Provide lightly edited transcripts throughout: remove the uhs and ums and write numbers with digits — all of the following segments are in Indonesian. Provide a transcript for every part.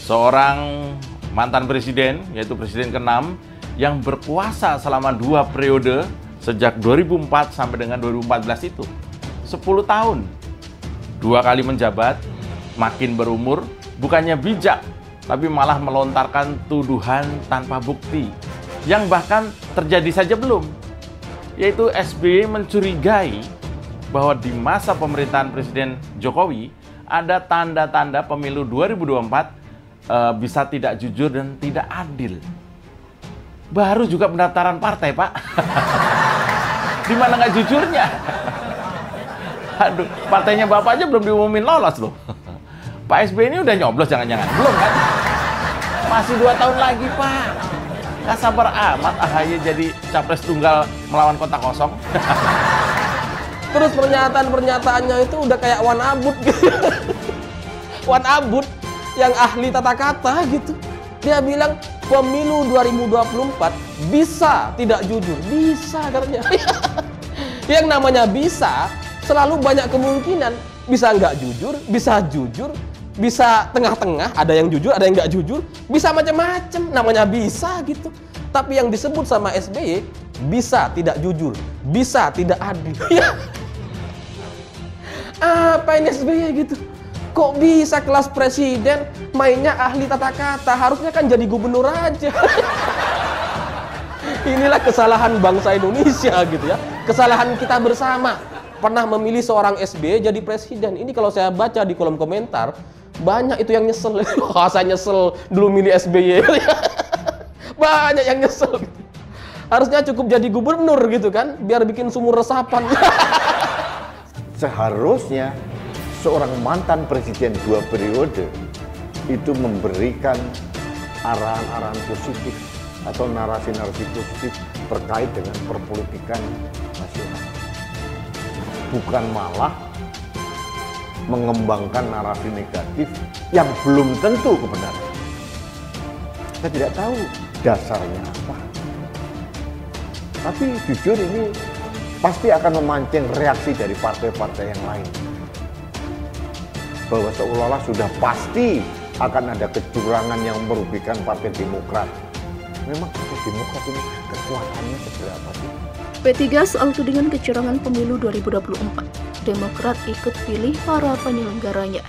seorang mantan presiden, yaitu presiden ke-6, yang berkuasa selama 2 periode sejak 2004 sampai dengan 2014 itu. 10 tahun. 2 kali menjabat, makin berumur, bukannya bijak, tapi malah melontarkan tuduhan tanpa bukti. Yang bahkan terjadi saja belum. Yaitu SBY mencurigai bahwa di masa pemerintahan Presiden Jokowi ada tanda-tanda pemilu 2024 bisa tidak jujur dan tidak adil. Baru juga pendaftaran partai, Pak. Di mana nggak jujurnya? Aduh, partainya Bapak aja belum diumumin lolos loh. Pak SBY ini udah nyoblos jangan-jangan? Belum kan? Masih 2 tahun lagi, Pak. Nggak sabar amat AHY jadi capres tunggal melawan kota kosong. Terus pernyataan-pernyataannya itu udah kayak Wan Abud gitu. Wan Abud yang ahli tata kata gitu. Dia bilang pemilu 2024 bisa tidak jujur. Bisa katanya. Yang namanya bisa selalu banyak kemungkinan. Bisa nggak jujur, bisa tengah-tengah, ada yang jujur, ada yang nggak jujur, bisa macam-macam, namanya bisa gitu. Tapi yang disebut sama SBY, bisa tidak jujur, bisa tidak adil. Apa ini SBY gitu? Kok bisa kelas presiden mainnya ahli tata kata? Harusnya kan jadi gubernur aja. Inilah kesalahan bangsa Indonesia gitu ya. Kesalahan kita bersama. Pernah memilih seorang SBY jadi presiden. Ini kalau saya baca di kolom komentar, banyak itu yang nyesel. Saya nyesel dulu milih SBY. Banyak yang nyesel. Harusnya cukup jadi gubernur gitu kan, biar bikin sumur resapan. Seharusnya seorang mantan presiden 2 periode itu memberikan arahan-arahan positif atau narasi-narasi positif terkait dengan perpolitikan nasional. Bukan malah mengembangkan narasi negatif yang belum tentu kebenaran. Saya tidak tahu dasarnya apa. Tapi jujur ini pasti akan memancing reaksi dari partai-partai yang lain. Bahwa seolah-olah sudah pasti akan ada kecurangan yang merugikan Partai Demokrat. Memang Partai Demokrat ini kekuatannya seberapa sih? P3 soal tudingan kecurangan pemilu 2024. Demokrat ikut pilih para penyelenggaranya.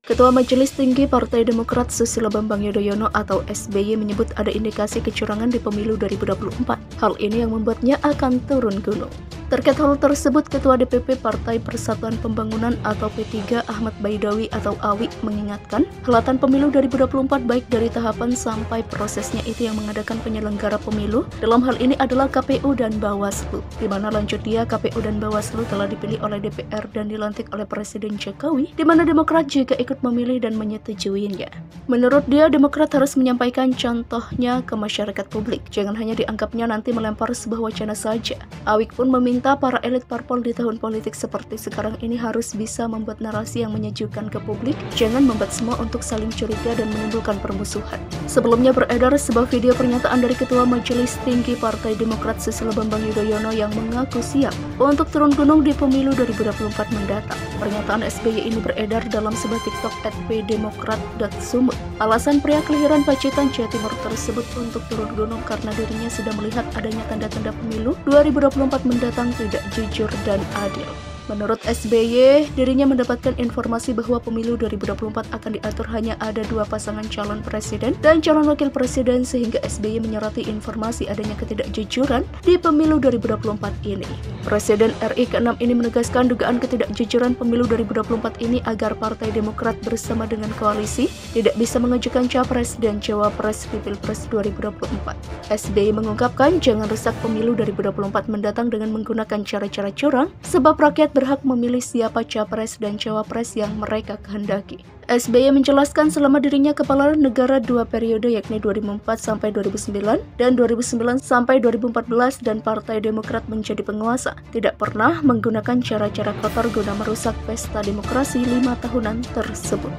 Ketua Majelis Tinggi Partai Demokrat Susilo Bambang Yudhoyono atau SBY menyebut ada indikasi kecurangan di pemilu 2024. Hal ini yang membuatnya akan turun gunung. Terkait hal tersebut, Ketua DPP Partai Persatuan Pembangunan atau P3 Ahmad Baidowi atau Awi mengingatkan, helatan pemilu 2024 baik dari tahapan sampai prosesnya itu yang mengadakan penyelenggara pemilu, dalam hal ini adalah KPU dan Bawaslu, di mana lanjut dia KPU dan Bawaslu telah dipilih oleh DPR dan dilantik oleh Presiden Jokowi, di mana Demokrat juga ikut memilih dan menyetujuinya. Menurut dia, Demokrat harus menyampaikan contohnya ke masyarakat publik, jangan hanya dianggapnya nanti melempar sebuah wacana saja. Awik pun meminta para elit parpol di tahun politik seperti sekarang ini harus bisa membuat narasi yang menyejukkan ke publik, jangan membuat semua untuk saling curiga dan menimbulkan permusuhan. Sebelumnya beredar sebuah video pernyataan dari Ketua Majelis Tinggi Partai Demokrat Susilo Bambang Yudhoyono yang mengaku siap untuk turun gunung di pemilu 2024 mendatang. Pernyataan SBY ini beredar dalam sebuah TikTok @pdemokrat.sumut. Alasan pria kelahiran Pacitan, Jawa Timur tersebut untuk turun gunung karena dirinya sudah melihat adanya tanda-tanda pemilu 2024 mendatang tidak jujur dan adil. Menurut SBY, dirinya mendapatkan informasi bahwa pemilu 2024 akan diatur hanya ada 2 pasangan calon presiden dan calon wakil presiden, sehingga SBY menyoroti informasi adanya ketidakjujuran di pemilu 2024 ini. Presiden RI ke-6 ini menegaskan dugaan ketidakjujuran pemilu 2024 ini agar Partai Demokrat bersama dengan koalisi tidak bisa mengajukan capres dan cawapres di Pilpres 2024. SBY mengungkapkan jangan rusak pemilu 2024 mendatang dengan menggunakan cara-cara curang, sebab rakyat berhak memilih siapa capres dan cawapres yang mereka kehendaki. SBY menjelaskan selama dirinya kepala negara 2 periode yakni 2004 sampai 2009 dan 2009 sampai 2014 dan Partai Demokrat menjadi penguasa, tidak pernah menggunakan cara-cara kotor guna merusak pesta demokrasi 5 tahunan tersebut.